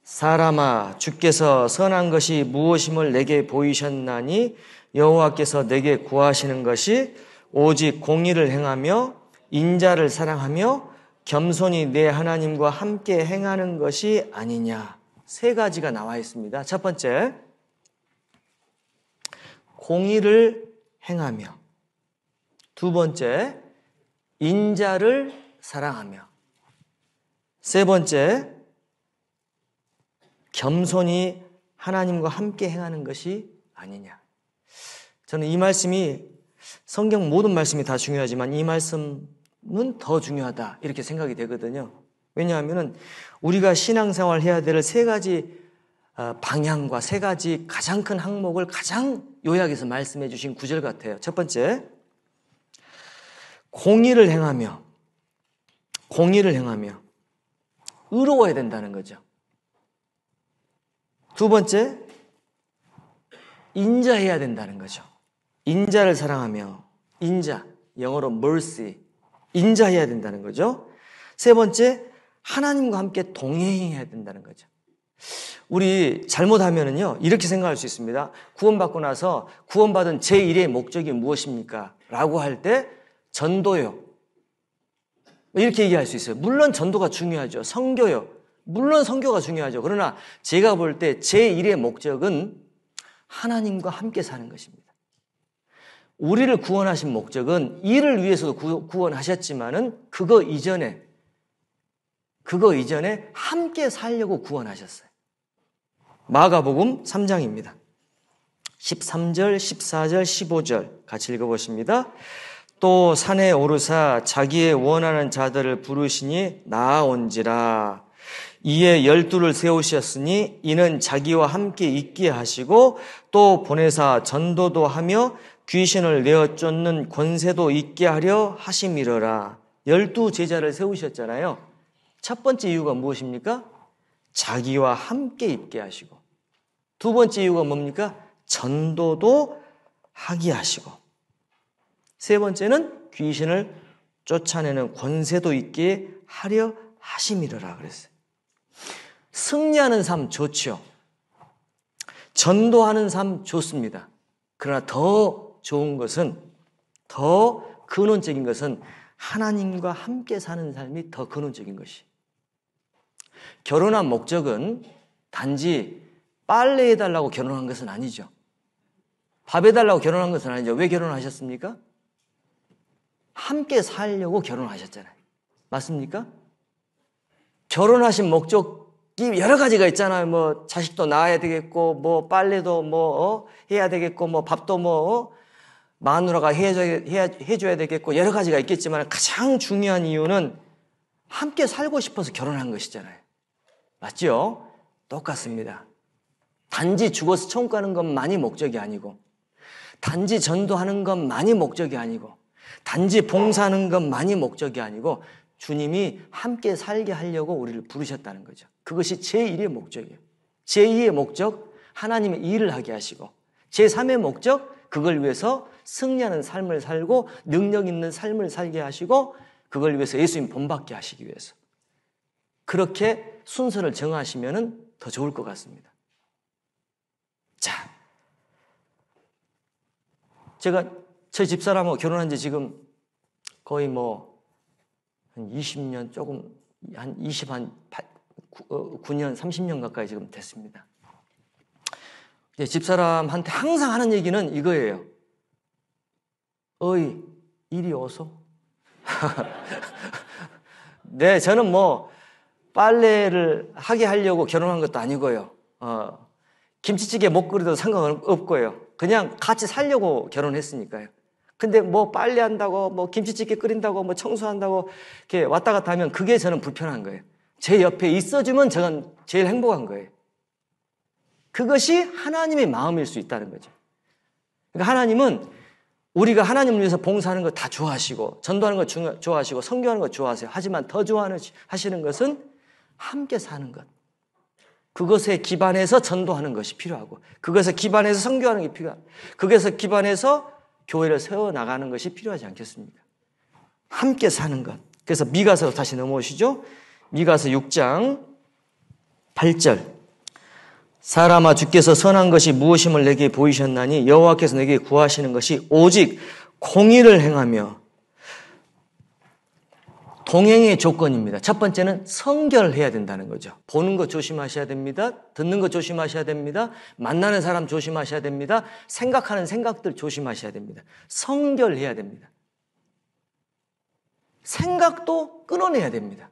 사람아, 주께서 선한 것이 무엇임을 내게 보이셨나니 여호와께서 내게 구하시는 것이 오직 공의를 행하며 인자를 사랑하며 겸손히 내 하나님과 함께 행하는 것이 아니냐. 세 가지가 나와 있습니다. 첫 번째, 공의를 행하며. 두 번째, 인자를 사랑하며. 세 번째, 겸손히 하나님과 함께 행하는 것이 아니냐. 저는 이 말씀이 성경 모든 말씀이 다 중요하지만 이 말씀은 더 중요하다 이렇게 생각이 되거든요. 왜냐하면 우리가 신앙생활 해야 될 세 가지 방향과 세 가지 가장 큰 항목을 가장 요약해서 말씀해 주신 구절 같아요. 첫 번째, 공의를 행하며 의로워야 된다는 거죠. 두 번째, 인자해야 된다는 거죠. 인자를 사랑하며, 인자, 영어로 mercy, 인자해야 된다는 거죠. 세 번째, 하나님과 함께 동행해야 된다는 거죠. 우리 잘못하면은요, 이렇게 생각할 수 있습니다. 구원받고 나서 구원받은 제1의 목적이 무엇입니까? 라고 할 때, 전도요. 이렇게 얘기할 수 있어요. 물론 전도가 중요하죠. 선교요. 물론 선교가 중요하죠. 그러나 제가 볼 때 제1의 목적은 하나님과 함께 사는 것입니다. 우리를 구원하신 목적은 이를 위해서도 구원하셨지만은 그거 이전에 함께 살려고 구원하셨어요. 마가복음 3장입니다. 13절, 14절, 15절 같이 읽어보십니다. 또 산에 오르사 자기의 원하는 자들을 부르시니 나아온지라. 이에 12를 세우셨으니 이는 자기와 함께 있게 하시고 또 보내사 전도도 하며 귀신을 내어 쫓는 권세도 있게 하려 하심이러라. 12 제자를 세우셨잖아요. 첫 번째 이유가 무엇입니까? 자기와 함께 있게 하시고. 두 번째 이유가 뭡니까? 전도도 하게 하시고. 세 번째는 귀신을 쫓아내는 권세도 있게 하려 하심이러라 그랬어요. 승리하는 삶 좋죠. 전도하는 삶 좋습니다. 그러나 더 좋은 것은, 더 근원적인 것은 하나님과 함께 사는 삶이 더 근원적인 것이. 결혼한 목적은 단지 빨래 해달라고 결혼한 것은 아니죠. 밥 해달라고 결혼한 것은 아니죠. 왜 결혼하셨습니까? 함께 살려고 결혼하셨잖아요. 맞습니까? 결혼하신 목적이 여러 가지가 있잖아요. 뭐 자식도 낳아야 되겠고, 뭐 빨래도 해야 되겠고, 밥도 마누라가 해줘야 되겠고, 여러 가지가 있겠지만 가장 중요한 이유는 함께 살고 싶어서 결혼한 것이잖아요. 맞죠? 똑같습니다. 단지 죽어서 천국 가는 것만이 목적이 아니고, 단지 전도하는 것만이 목적이 아니고, 단지 봉사하는 것만이 목적이 아니고 주님이 함께 살게 하려고 우리를 부르셨다는 거죠. 그것이 제1의 목적이에요. 제2의 목적, 하나님의 일을 하게 하시고, 제3의 목적, 그걸 위해서 승리하는 삶을 살고 능력 있는 삶을 살게 하시고, 그걸 위해서 예수님 본받게 하시기 위해서. 그렇게 순서를 정하시면 더 좋을 것 같습니다. 자, 제가 저희 집사람하고 결혼한 지 지금 거의 한 20년 조금, 한 9년, 30년 가까이 지금 됐습니다. 이제 집사람한테 항상 하는 얘기는 이거예요. 어이, 이리 오소. 네, 저는 빨래를 하게 하려고 결혼한 것도 아니고요. 김치찌개 못 끓여도 상관없고요. 그냥 같이 살려고 결혼했으니까요. 근데 빨래한다고, 김치찌개 끓인다고, 청소한다고, 이렇게 왔다 갔다 하면 그게 저는 불편한 거예요. 제 옆에 있어주면 저는 제일 행복한 거예요. 그것이 하나님의 마음일 수 있다는 거죠. 그러니까 하나님은 우리가 하나님을 위해서 봉사하는 거 다 좋아하시고, 전도하는 거 좋아하시고, 선교하는 거 좋아하세요. 하지만 더 좋아하시는 것은 함께 사는 것. 그것에 기반해서 전도하는 것이 필요하고, 그것에 기반해서 선교하는 게 필요하고, 그것에 기반해서 교회를 세워나가는 것이 필요하지 않겠습니까? 함께 사는 것. 그래서 미가서로 다시 넘어오시죠. 미가서 6장 8절. 사람아 주께서 선한 것이 무엇임을 내게 보이셨나니 여호와께서 내게 구하시는 것이 오직 공의를 행하며 동행의 조건입니다. 첫 번째는 성결해야 된다는 거죠. 보는 것 조심하셔야 됩니다. 듣는 것 조심하셔야 됩니다. 만나는 사람 조심하셔야 됩니다. 생각하는 생각들 조심하셔야 됩니다. 성결해야 됩니다. 생각도 끊어내야 됩니다.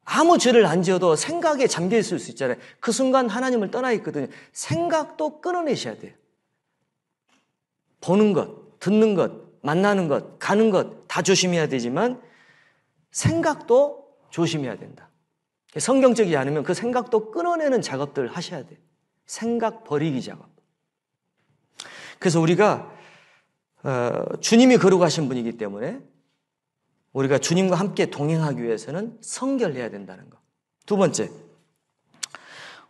아무 죄를 안 지어도 생각에 잠겨 있을 수 있잖아요. 그 순간 하나님을 떠나 있거든요. 생각도 끊어내셔야 돼요. 보는 것, 듣는 것, 만나는 것, 가는 것 다 조심해야 되지만 생각도 조심해야 된다. 성경적이지 않으면 그 생각도 끊어내는 작업들을 하셔야 돼요. 생각 버리기 작업. 그래서 우리가 주님이 거룩하신 분이기 때문에 우리가 주님과 함께 동행하기 위해서는 성결해야 된다는 것. 두 번째,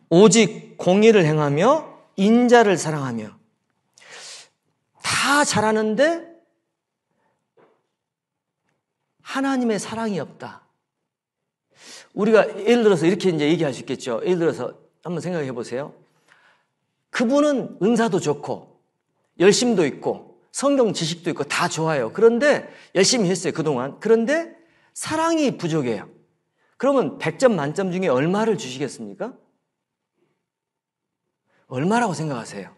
오직 공의를 행하며 인자를 사랑하며. 다 잘하는데 하나님의 사랑이 없다. 우리가 예를 들어서 이렇게 이제 얘기할 수 있겠죠. 예를 들어서 한번 생각해 보세요. 그분은 은사도 좋고 열심도 있고 성경 지식도 있고 다 좋아요. 그런데 열심히 했어요, 그동안. 그런데 사랑이 부족해요. 그러면 100점 만점 중에 얼마를 주시겠습니까? 얼마라고 생각하세요?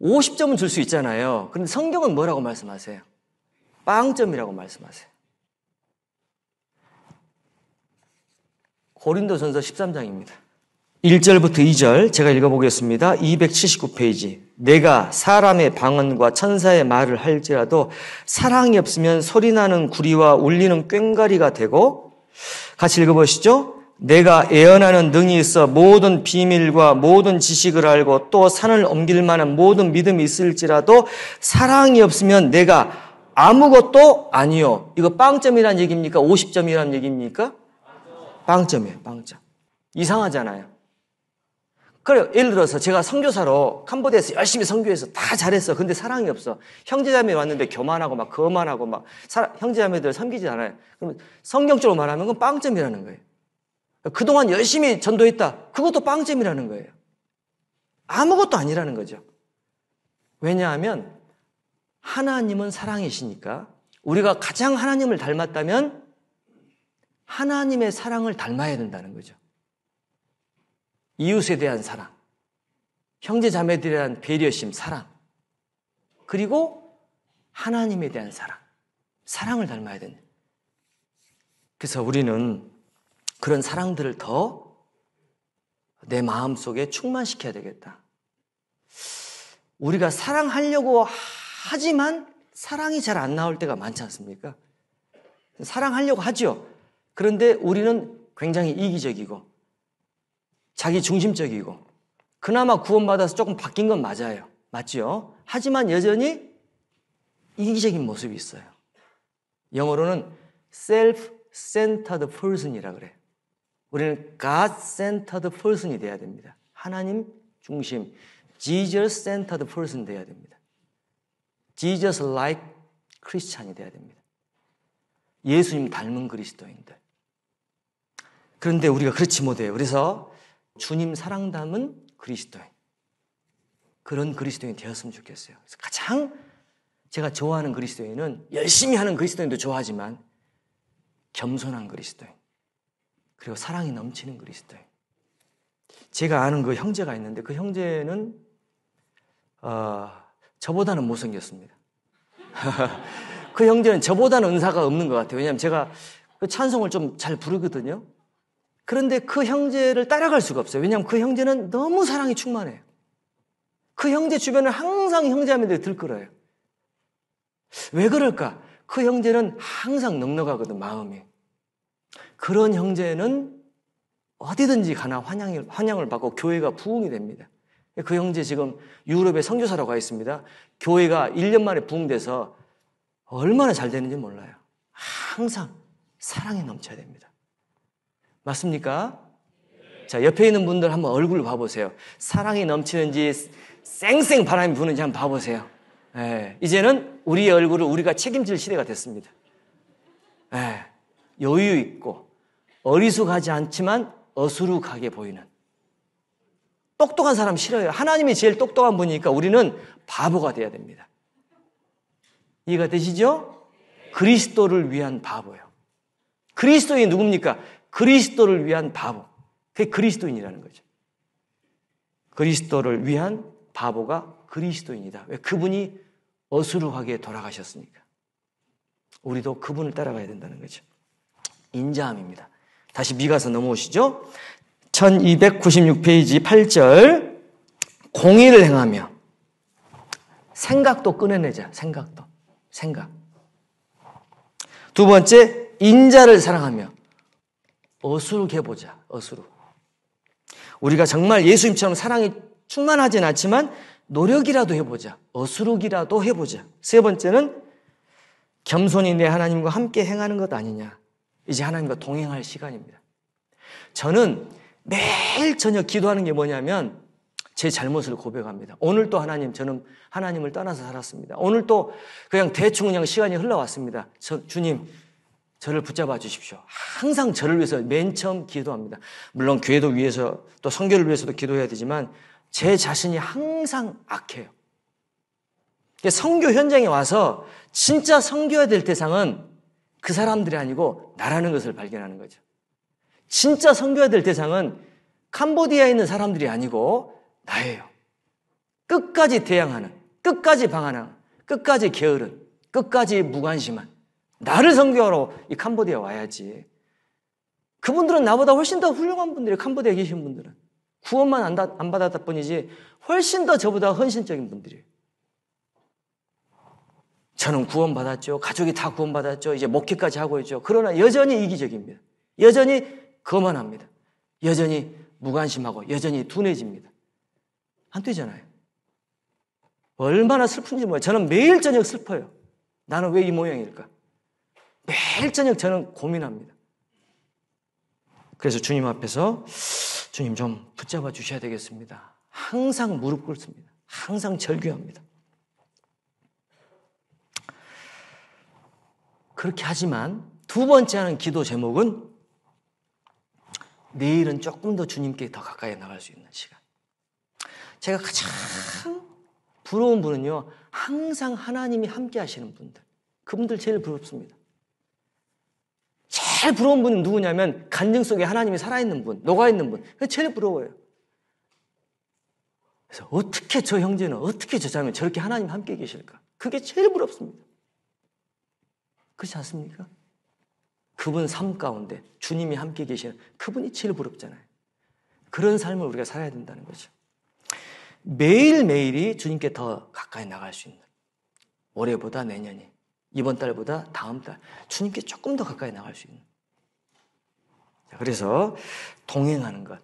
50점은 줄 수 있잖아요. 그런데 성경은 뭐라고 말씀하세요? 빵점이라고 말씀하세요. 고린도전서 13장입니다. 1절부터 2절 제가 읽어보겠습니다. 279페이지. 내가 사람의 방언과 천사의 말을 할지라도 사랑이 없으면 소리나는 구리와 울리는 꽹과리가 되고, 같이 읽어보시죠. 내가 예언하는 능이 있어 모든 비밀과 모든 지식을 알고 또 산을 옮길 만한 모든 믿음이 있을지라도 사랑이 없으면 내가 아무것도 아니요. 이거 빵점이란 얘기입니까? 50점이란 얘기입니까? 빵점이에요, 빵점. 이상하잖아요. 그래요. 예를 들어서 제가 선교사로 캄보디아에서 열심히 선교해서 다 잘했어. 근데 사랑이 없어. 형제자매 왔는데 교만하고 막 거만하고 막 형제자매들 섬기지 않아요. 그럼 성경적으로 말하면 그건 빵점이라는 거예요. 그동안 열심히 전도했다. 그것도 빵점이라는 거예요. 아무것도 아니라는 거죠. 왜냐하면 하나님은 사랑이시니까 우리가 가장 하나님을 닮았다면 하나님의 사랑을 닮아야 된다는 거죠. 이웃에 대한 사랑, 형제 자매들에 대한 배려심, 사랑, 그리고 하나님에 대한 사랑, 사랑을 닮아야 된다. 그래서 우리는 그런 사랑들을 더 내 마음속에 충만시켜야 되겠다. 우리가 사랑하려고 하지만 사랑이 잘 안 나올 때가 많지 않습니까? 사랑하려고 하죠. 그런데 우리는 굉장히 이기적이고 자기 중심적이고 그나마 구원받아서 조금 바뀐 건 맞아요. 맞죠? 하지만 여전히 이기적인 모습이 있어요. 영어로는 self-centered person이라고 그래요. 우리는 God-centered person이 돼야 됩니다. 하나님 중심, Jesus-centered person 돼야 됩니다. Jesus-like Christian이 돼야 됩니다. 예수님 닮은 그리스도인들. 그런데 우리가 그렇지 못해요. 그래서 주님 사랑 담은 그리스도인. 그런 그리스도인이 되었으면 좋겠어요. 그래서 가장 제가 좋아하는 그리스도인은 열심히 하는 그리스도인도 좋아하지만 겸손한 그리스도인. 그리고 사랑이 넘치는 그리스도인. 제가 아는 그 형제가 있는데 그 형제는 저보다는 못생겼습니다. 그 형제는 저보다는 은사가 없는 것 같아요. 왜냐하면 제가 그 찬송을 좀 잘 부르거든요. 그런데 그 형제를 따라갈 수가 없어요. 왜냐하면 그 형제는 너무 사랑이 충만해요. 그 형제 주변을 항상 형제자매들이 들끓어요. 왜 그럴까? 그 형제는 항상 넉넉하거든, 마음이. 그런 형제는 어디든지 가나 환영을 받고 교회가 부흥이 됩니다. 그 형제 지금 유럽에 선교사로 가 있습니다. 교회가 1년 만에 부흥돼서 얼마나 잘 되는지 몰라요. 항상 사랑이 넘쳐야 됩니다. 맞습니까? 자, 옆에 있는 분들 한번 얼굴 봐보세요. 사랑이 넘치는지 쌩쌩 바람이 부는지 한번 봐보세요. 예, 이제는 우리의 얼굴을 우리가 책임질 시대가 됐습니다. 여유 있고 어리숙하지 않지만 어수룩하게 보이는 똑똑한 사람 싫어요. 하나님이 제일 똑똑한 분이니까 우리는 바보가 돼야 됩니다. 이해가 되시죠? 그리스도를 위한 바보예요. 그리스도인이 누굽니까? 그리스도를 위한 바보. 그게 그리스도인이라는 거죠. 그리스도를 위한 바보가 그리스도인이다. 왜? 그분이 어수룩하게 돌아가셨으니까. 우리도 그분을 따라가야 된다는 거죠. 인자함입니다. 다시 미가서 넘어오시죠. 1296페이지 8절. 공의를 행하며 생각도 끊어내자. 생각. 두 번째, 인자를 사랑하며 어수룩해보자. 어수룩. 우리가 정말 예수님처럼 사랑이 충만하진 않지만 노력이라도 해보자. 어수룩이라도 해보자. 세 번째는 겸손히 내 하나님과 함께 행하는 것 아니냐. 이제 하나님과 동행할 시간입니다. 저는 매일 저녁 기도하는 게 뭐냐면 제 잘못을 고백합니다. 오늘 또 저는 하나님을 떠나서 살았습니다. 오늘 또 그냥 대충 그냥 시간이 흘러왔습니다. 주님, 저를 붙잡아 주십시오. 항상 저를 위해서 맨 처음 기도합니다. 물론 교회도 위해서 또 선교를 위해서도 기도해야 되지만 제 자신이 항상 악해요. 선교 현장에 와서 진짜 선교해야 될 대상은 그 사람들이 아니고 나라는 것을 발견하는 거죠. 진짜 선교해야 될 대상은 캄보디아에 있는 사람들이 아니고 나예요. 끝까지 대항하는, 끝까지 방한하는, 끝까지 게으른, 끝까지 무관심한 나를 선교하러 이 캄보디아 와야지. 그분들은 나보다 훨씬 더 훌륭한 분들이에요. 캄보디아에 계신 분들은. 구원만 안 받았다 뿐이지 훨씬 더 저보다 헌신적인 분들이에요. 저는 구원받았죠. 가족이 다 구원받았죠. 이제 목회까지 하고 있죠. 그러나 여전히 이기적입니다. 여전히 거만합니다. 여전히 무관심하고 여전히 둔해집니다. 안 되잖아요. 얼마나 슬픈지 몰라요. 저는 매일 저녁 슬퍼요. 나는 왜 이 모양일까? 매일 저녁 저는 고민합니다. 그래서 주님 앞에서 주님 좀 붙잡아 주셔야 되겠습니다. 항상 무릎 꿇습니다. 항상 절규합니다. 그렇게 하지만 두 번째 하는 기도 제목은 내일은 조금 더 주님께 더 가까이 나갈 수 있는 시간. 제가 가장 부러운 분은요, 항상 하나님이 함께 하시는 분들. 그분들 제일 부럽습니다. 제일 부러운 분은 누구냐면 간증 속에 하나님이 살아있는 분, 녹아있는 분. 그게 제일 부러워요. 그래서 어떻게 저 형제는, 어떻게 저 자매는 저렇게 하나님 함께 계실까? 그게 제일 부럽습니다. 그렇지 않습니까? 그분 삶 가운데 주님이 함께 계시는 그분이 제일 부럽잖아요. 그런 삶을 우리가 살아야 된다는 거죠. 매일매일이 주님께 더 가까이 나갈 수 있는, 올해보다 내년이, 이번 달보다 다음 달 주님께 조금 더 가까이 나갈 수 있는. 그래서 동행하는 것,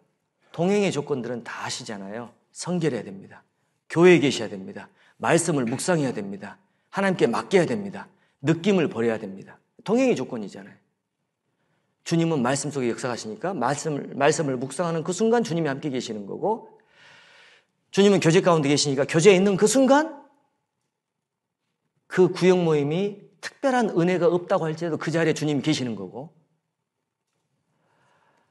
동행의 조건들은 다 아시잖아요. 성결해야 됩니다. 교회에 계셔야 됩니다. 말씀을 묵상해야 됩니다. 하나님께 맡겨야 됩니다. 느낌을 버려야 됩니다. 동행의 조건이잖아요. 주님은 말씀 속에 역사하시니까 말씀을 묵상하는 그 순간 주님이 함께 계시는 거고, 주님은 교제 가운데 계시니까 교제에 있는 그 순간 그 구역 모임이 특별한 은혜가 없다고 할지라도 그 자리에 주님이 계시는 거고,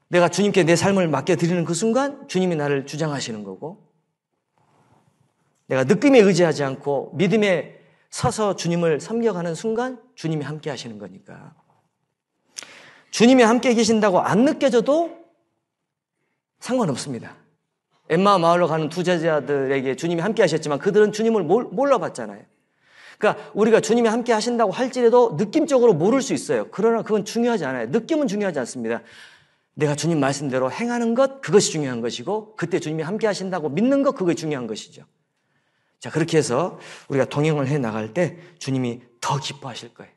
내가 주님께 내 삶을 맡겨드리는 그 순간 주님이 나를 주장하시는 거고, 내가 느낌에 의지하지 않고 믿음에 서서 주님을 섬겨가는 순간 주님이 함께 하시는 거니까. 주님이 함께 계신다고 안 느껴져도 상관없습니다. 엠마 마을로 가는 두 제자들에게 주님이 함께 하셨지만 그들은 주님을 몰라봤잖아요. 그러니까 우리가 주님이 함께 하신다고 할지라도 느낌적으로 모를 수 있어요. 그러나 그건 중요하지 않아요. 느낌은 중요하지 않습니다. 내가 주님 말씀대로 행하는 것, 그것이 중요한 것이고, 그때 주님이 함께 하신다고 믿는 것, 그게 중요한 것이죠. 자, 그렇게 해서 우리가 동행을 해 나갈 때 주님이 더 기뻐하실 거예요.